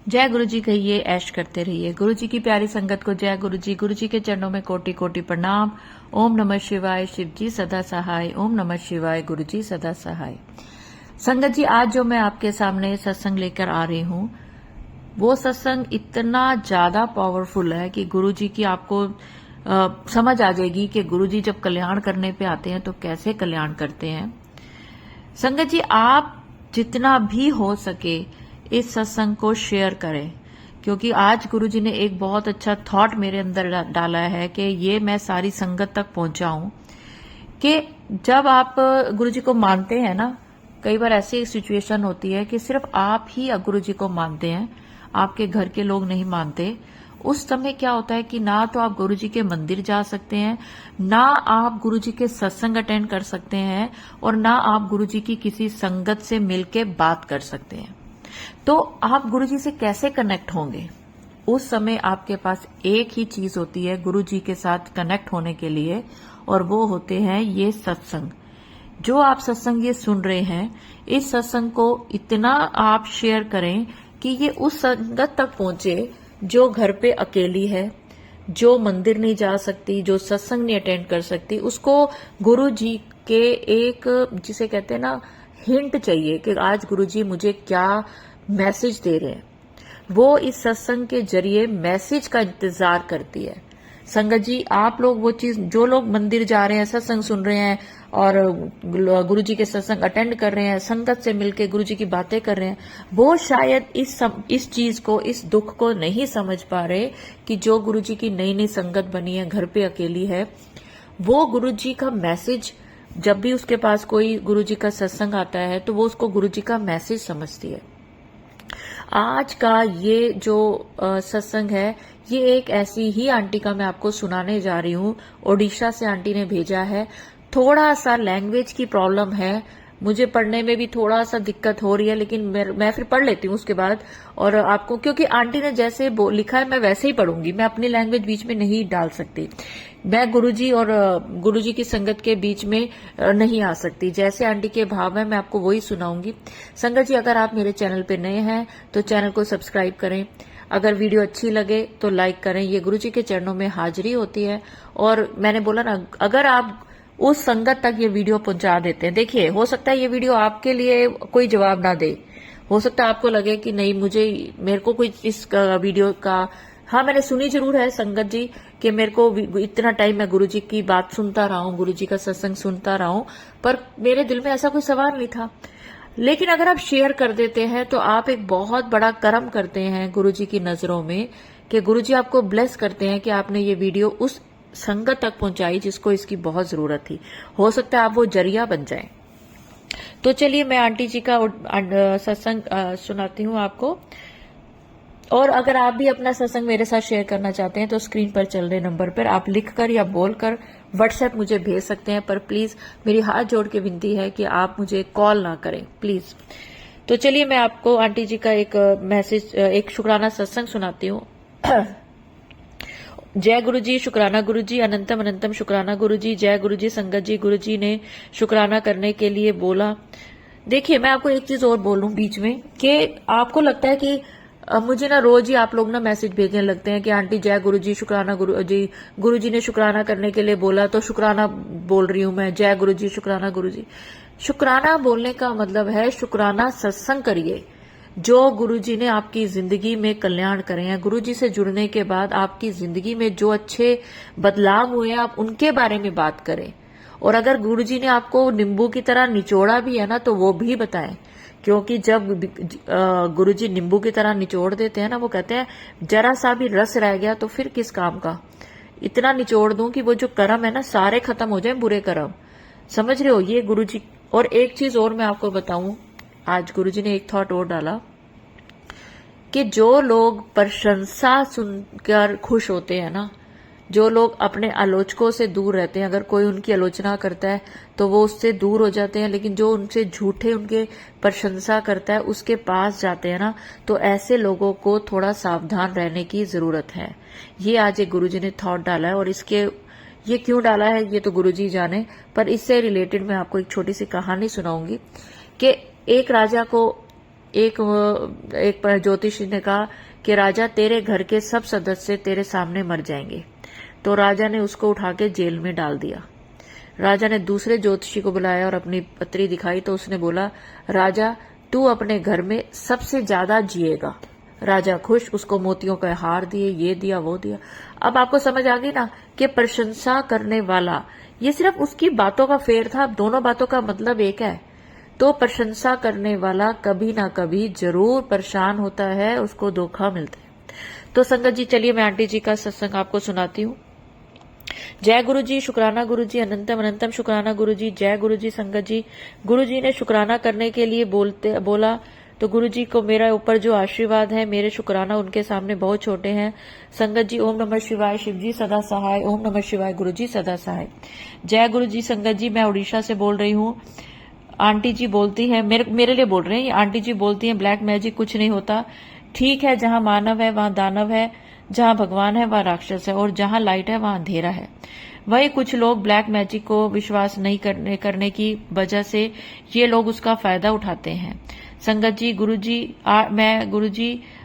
जय गुरु जी कहिए, ऐश करते रहिए। गुरु जी की प्यारी संगत को जय गुरु जी के चरणों में कोटि कोटि प्रणाम। ओम नमः शिवाय, शिव जी सदा सहाय। ओम नमः शिवाय, गुरु जी सदा सहाय। संगत जी, आज जो मैं आपके सामने सत्संग लेकर आ रही हूँ, वो सत्संग इतना ज्यादा पावरफुल है कि गुरु जी की आपको समझ आ जाएगी कि गुरु जी जब कल्याण करने पे आते हैं तो कैसे कल्याण करते हैं। संगत जी, आप जितना भी हो सके इस सत्संग को शेयर करें, क्योंकि आज गुरु जी ने एक बहुत अच्छा थॉट मेरे अंदर डाला है कि ये मैं सारी संगत तक पहुंचाऊं कि जब आप गुरु जी को मानते हैं ना, कई बार ऐसी सिचुएशन होती है कि सिर्फ आप ही गुरु जी को मानते हैं, आपके घर के लोग नहीं मानते। उस समय क्या होता है कि ना तो आप गुरु जी के मंदिर जा सकते हैं, ना आप गुरु जी के सत्संग अटेंड कर सकते हैं, और ना आप गुरु जी की किसी संगत से मिलके बात कर सकते हैं। तो आप गुरु जी से कैसे कनेक्ट होंगे? उस समय आपके पास एक ही चीज होती है गुरु जी के साथ कनेक्ट होने के लिए, और वो होते हैं ये सत्संग। जो आप सत्संग ये सुन रहे हैं, इस सत्संग को इतना आप शेयर करें कि ये उस संगत तक पहुंचे जो घर पे अकेली है, जो मंदिर नहीं जा सकती, जो सत्संग नहीं अटेंड कर सकती। उसको गुरु जी के एक, जिसे कहते हैं ना, हिंट चाहिए कि आज गुरु जी मुझे क्या मैसेज दे रहे हैं। वो इस सत्संग के जरिए मैसेज का इंतजार करती है। संगत जी, आप लोग वो चीज, जो लोग मंदिर जा रहे हैं, सत्संग सुन रहे हैं और गुरु जी के सत्संग अटेंड कर रहे हैं, संगत से मिलके गुरु जी की बातें कर रहे हैं, वो शायद इस चीज को, इस दुख को नहीं समझ पा रहे कि जो गुरु जी की नई नई संगत बनी है, घर पे अकेली है, वो गुरु जी का मैसेज, जब भी उसके पास कोई गुरु जी का सत्संग आता है तो वो उसको गुरु जी का मैसेज समझती है। आज का ये जो सत्संग है, ये एक ऐसी ही आंटी का मैं आपको सुनाने जा रही हूँ। ओडिशा से आंटी ने भेजा है। थोड़ा सा लैंग्वेज की प्रॉब्लम है, मुझे पढ़ने में भी थोड़ा सा दिक्कत हो रही है, लेकिन मैं फिर पढ़ लेती हूँ उसके बाद। और आपको, क्योंकि आंटी ने जैसे लिखा है मैं वैसे ही पढ़ूंगी, मैं अपनी लैंग्वेज बीच में नहीं डाल सकती। मैं गुरुजी और गुरुजी की संगत के बीच में नहीं आ सकती। जैसे आंटी के भाव है मैं आपको वही सुनाऊंगी। संगत जी, अगर आप मेरे चैनल पे नए हैं तो चैनल को सब्सक्राइब करें। अगर वीडियो अच्छी लगे तो लाइक करें। ये गुरुजी के चरणों में हाजिरी होती है। और मैंने बोला ना, अगर आप उस संगत तक ये वीडियो पहुंचा देते हैं, देखिए हो सकता है ये वीडियो आपके लिए कोई जवाब ना दे, हो सकता है आपको लगे कि नहीं, मेरे को कोई इस वीडियो का, हाँ मैंने सुनी जरूर है संगत जी कि मेरे को इतना टाइम मैं गुरुजी की बात सुनता रहा हूँ, गुरुजी का सत्संग सुनता रहा हूँ, पर मेरे दिल में ऐसा कोई सवाल नहीं था। लेकिन अगर आप शेयर कर देते हैं तो आप एक बहुत बड़ा कर्म करते हैं गुरुजी की नजरों में, कि गुरुजी आपको ब्लेस करते हैं कि आपने ये वीडियो उस संगत तक पहुंचाई जिसको इसकी बहुत जरूरत थी। हो सकता है आप वो जरिया बन जाएं। तो चलिए मैं आंटी जी का सत्संग सुनाती हूँ आपको। और अगर आप भी अपना सत्संग मेरे साथ शेयर करना चाहते हैं तो स्क्रीन पर चल रहे नंबर पर आप लिखकर या बोलकर व्हाट्सएप मुझे भेज सकते हैं, पर प्लीज मेरी हाथ जोड़ के विनती है कि आप मुझे कॉल ना करें प्लीज। तो चलिए मैं आपको आंटी जी का एक मैसेज, एक शुक्राना सत्संग सुनाती हूँ। जय गुरु जी, शुक्राना गुरु जी, अनंतम अनंतम शुक्राना गुरु जी, जय गुरु जी। संगत जी, गुरु जी ने शुक्राना करने के लिए बोला। देखिए मैं आपको एक चीज और बोलूं बीच में, कि आपको लगता है कि मुझे ना रोज ही आप लोग ना मैसेज भेजने लगते हैं कि आंटी जय गुरु जी, शुक्राना गुरु जी ने शुक्राना करने के लिए बोला तो शुक्राना बोल रही हूं मैं, जय गुरु जी, शुक्राना गुरु जी। शुक्राना बोलने का मतलब है शुक्राना सत्संग करिए, जो गुरु जी ने आपकी जिंदगी में कल्याण करे हैं। गुरु जी से जुड़ने के बाद आपकी जिंदगी में जो अच्छे बदलाव हुए हैं, आप उनके बारे में बात करें। और अगर गुरु जी ने आपको नींबू की तरह निचोड़ा भी है ना, तो वो भी बताएं, क्योंकि जब गुरु जी नींबू की तरह निचोड़ देते हैं ना, वो कहते हैं जरा सा भी रस रह गया तो फिर किस काम का, इतना निचोड़ दूं कि वो जो कर्म है ना सारे खत्म हो जाए, बुरे कर्म। समझ रहे हो, ये गुरु जी। और एक चीज और मैं आपको बताऊं, आज गुरु जी ने एक थॉट और डाला कि जो लोग प्रशंसा सुनकर खुश होते हैं ना, जो लोग अपने आलोचकों से दूर रहते हैं, अगर कोई उनकी आलोचना करता है तो वो उससे दूर हो जाते हैं, लेकिन जो उनसे झूठे उनके प्रशंसा करता है उसके पास जाते हैं ना, तो ऐसे लोगों को थोड़ा सावधान रहने की जरूरत है। ये आज एक गुरुजी ने थॉट डाला है, और इसके ये क्यों डाला है ये तो गुरुजी जाने, पर इससे रिलेटेड मैं आपको एक छोटी सी कहानी सुनाऊंगी कि एक राजा को एक ज्योतिषी ने कहा कि राजा तेरे घर के सब सदस्य तेरे सामने मर जाएंगे। तो राजा ने उसको उठा के जेल में डाल दिया। राजा ने दूसरे ज्योतिषी को बुलाया और अपनी पत्री दिखाई तो उसने बोला, राजा तू अपने घर में सबसे ज्यादा जिएगा। राजा खुश, उसको मोतियों का हार दिए, ये दिया वो दिया। अब आपको समझ आ गई ना कि प्रशंसा करने वाला ये सिर्फ उसकी बातों का फेर था, दोनों बातों का मतलब एक है। तो प्रशंसा करने वाला कभी ना कभी जरूर परेशान होता है, उसको धोखा मिलता है। तो संगत जी चलिए मैं आंटी जी का सत्संग आपको सुनाती हूँ। जय गुरु जी, शुक्राना गुरु जी, अनंतम अनंतम शुक्राना गुरु जी। जय गुरु जी। संगत जी, गुरु जी ने शुक्राना करने के लिए बोला तो गुरु जी को मेरा ऊपर जो आशीर्वाद है, मेरे शुक्राना उनके सामने बहुत छोटे हैं। संगत जी ओम नमः शिवाय, शिव जी सदा सहाय। ओम नमः शिवाय, गुरु जी सदा सहाय। जय गुरु जी। संगत जी मैं उड़ीसा से बोल रही हूँ। आंटी जी बोलती हैं, मेरे लिए बोल रहे हैं, आंटी जी बोलती हैं ब्लैक मैजिक कुछ नहीं होता। ठीक है, जहां मानव है वहां दानव है, जहां भगवान है वहां राक्षस है, और जहां लाइट है वहां अंधेरा है। वही कुछ लोग ब्लैक मैजिक को विश्वास नहीं करने की वजह से ये लोग उसका फायदा उठाते हैं। संगत जी, गुरुजी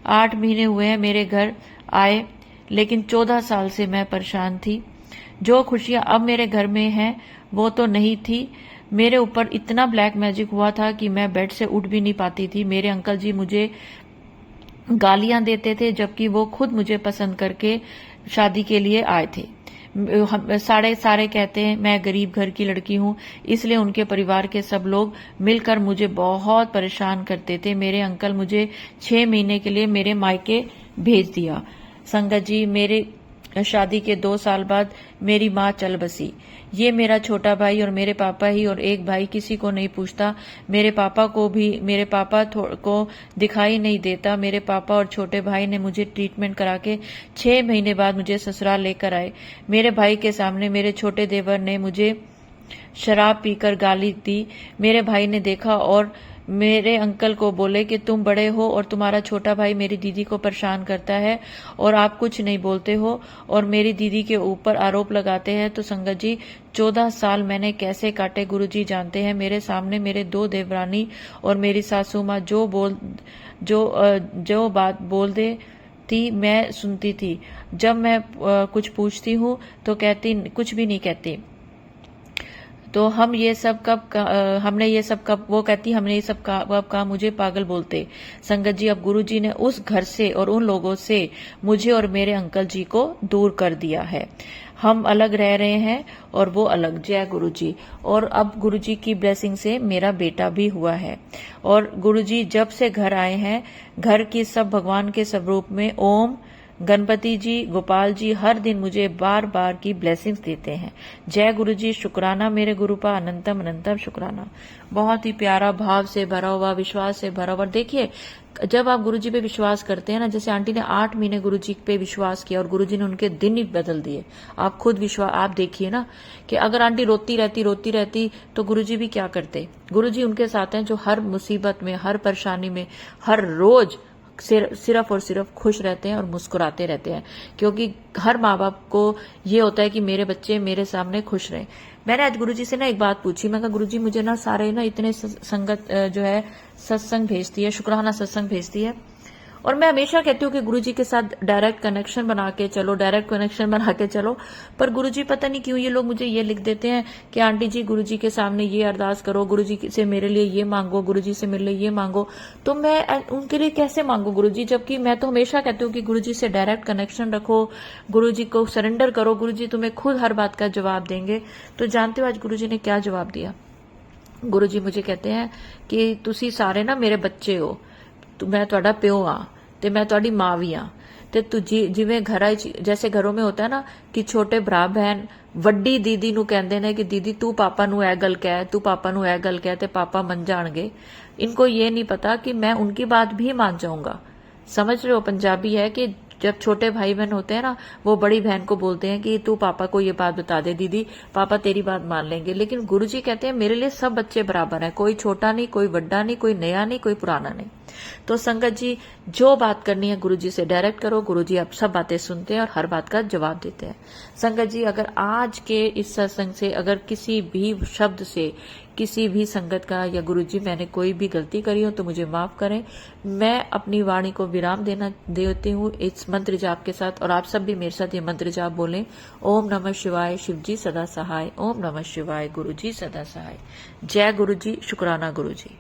8 महीने हुए हैं मेरे घर आए, लेकिन 14 साल से मैं परेशान थी। जो खुशियां अब मेरे घर में हैं वो तो नहीं थी। मेरे ऊपर इतना ब्लैक मैजिक हुआ था कि मैं बेड से उठ भी नहीं पाती थी। मेरे अंकल जी मुझे गालियां देते थे, जबकि वो खुद मुझे पसंद करके शादी के लिए आए थे। सारे कहते हैं मैं गरीब घर की लड़की हूं, इसलिए उनके परिवार के सब लोग मिलकर मुझे बहुत परेशान करते थे। मेरे अंकल मुझे 6 महीने के लिए मेरे मायके भेज दिया। संगत जी, मेरे शादी के 2 साल बाद मेरी माँ चल बसी। ये मेरा छोटा भाई और मेरे पापा ही, और एक भाई किसी को नहीं पूछता। मेरे पापा को दिखाई नहीं देता। मेरे पापा और छोटे भाई ने मुझे ट्रीटमेंट करा के 6 महीने बाद मुझे ससुराल लेकर आए। मेरे भाई के सामने मेरे छोटे देवर ने मुझे शराब पीकर गाली दी। मेरे भाई ने देखा और मेरे अंकल को बोले कि तुम बड़े हो और तुम्हारा छोटा भाई मेरी दीदी को परेशान करता है और आप कुछ नहीं बोलते हो और मेरी दीदी के ऊपर आरोप लगाते हैं। तो संगत जी 14 साल मैंने कैसे काटे गुरुजी जानते हैं। मेरे सामने मेरे 2 देवरानी और मेरी सासू माँ जो बात बोल दे थी मैं सुनती थी। जब मैं कुछ पूछती हूँ तो कहती कुछ भी नहीं कहती। तो हमने ये सब कब वो कहती हमने ये सब कब कहा, मुझे पागल बोलते। संगत जी, अब गुरुजी ने उस घर से और उन लोगों से मुझे और मेरे अंकल जी को दूर कर दिया है। हम अलग रह रहे हैं और वो अलग। जय गुरुजी। और अब गुरुजी की ब्लेसिंग से मेरा बेटा भी हुआ है। और गुरुजी जब से घर आए हैं, घर की सब भगवान के स्वरूप में ओम गणपति जी, गोपाल जी हर दिन मुझे बार बार की ब्लेसिंग्स देते हैं। जय गुरु जी। शुक्राना मेरे गुरुपा, अनंतम अनंतम शुक्राना। बहुत ही प्यारा भाव से भरा हुआ, विश्वास से भरा हुआ। देखिए, जब आप गुरु जी पे विश्वास करते हैं ना, जैसे आंटी ने 8 महीने गुरु जी पे विश्वास किया और गुरु जी ने उनके दिन ही बदल दिए। आप खुद विश्वास, आप देखिए ना कि अगर आंटी रोती रहती तो गुरु जी भी क्या करते। गुरु जी उनके साथ हैं जो हर मुसीबत में, हर परेशानी में, हर रोज सिर्फ और सिर्फ खुश रहते हैं और मुस्कुराते रहते हैं, क्योंकि हर माँ बाप को ये होता है कि मेरे बच्चे मेरे सामने खुश रहें। मैंने आज गुरुजी से ना एक बात पूछी, मैं कहा गुरुजी मुझे ना सारे ना इतने संगत जो है सत्संग भेजती है, शुक्राना सत्संग भेजती है, और मैं हमेशा कहती हूँ कि गुरुजी के साथ डायरेक्ट कनेक्शन बना के चलो, पर गुरुजी पता नहीं क्यों ये लोग मुझे ये लिख देते हैं कि आंटी जी गुरुजी के सामने ये अरदास करो, गुरुजी से मेरे लिए ये मांगो, गुरुजी से मेरे लिए ये मांगो। तो मैं उनके लिए कैसे मांगू गुरुजी, जबकि मैं तो हमेशा कहती हूँ कि गुरुजी से डायरेक्ट कनेक्शन रखो, गुरुजी को सरेंडर करो, गुरुजी तुम्हें खुद हर बात का जवाब देंगे। तो जानते हो आज गुरुजी ने क्या जवाब दिया? गुरुजी मुझे कहते हैं कि तुसी सारे ना मेरे बच्चे हो, मैं ਤੁਹਾਡਾ ਪਿਓ ਆ ਤੇ ਮੈਂ ਤੁਹਾਡੀ ਮਾਂ ਵੀ ਆ ਤੇ ਜਿਵੇਂ ਘਰਾਂ ਜੈਸੇ ਘਰੋਂ में होता है ना कि छोटे भरा बहन ਵੱਡੀ दीदी ਨੂੰ ਕਹਿੰਦੇ ਨੇ कि दीदी तू पापा ਨੂੰ ਇਹ ਗੱਲ ਕਹਿ, तू पापा ਨੂੰ ਇਹ ਗੱਲ ਕਹਿ ਤੇ पापा मन जाएंगे। इनको ये नहीं पता कि मैं उनकी बात भी मान जाऊंगा। समझ रहे हो? पंजाबी है कि जब छोटे भाई बहन होते हैं ना, वो बड़ी बहन को बोलते हैं कि तू पापा को ये बात बता दे दीदी, पापा तेरी बात मान लेंगे। लेकिन गुरुजी कहते हैं मेरे लिए सब बच्चे बराबर हैं, कोई छोटा नहीं, कोई बड़ा नहीं, कोई नया नहीं, कोई पुराना नहीं। तो संगत जी, जो बात करनी है गुरु जी से डायरेक्ट करो, गुरु जी आप सब बातें सुनते हैं और हर बात का जवाब देते हैं। संगत जी, अगर आज के इस सत्संग से अगर किसी भी शब्द से किसी भी संगत का या गुरु जी मैंने कोई भी गलती करी हो तो मुझे माफ करें। मैं अपनी वाणी को विराम देती हूँ इस मंत्र जाप के साथ, और आप सब भी मेरे साथ ये मंत्र जाप बोलें। ओम नमः शिवाय, शिव जी सदा सहाय। ओम नमः शिवाय, गुरु जी सदा सहाय। जय गुरु जी, शुक्राना गुरु जी।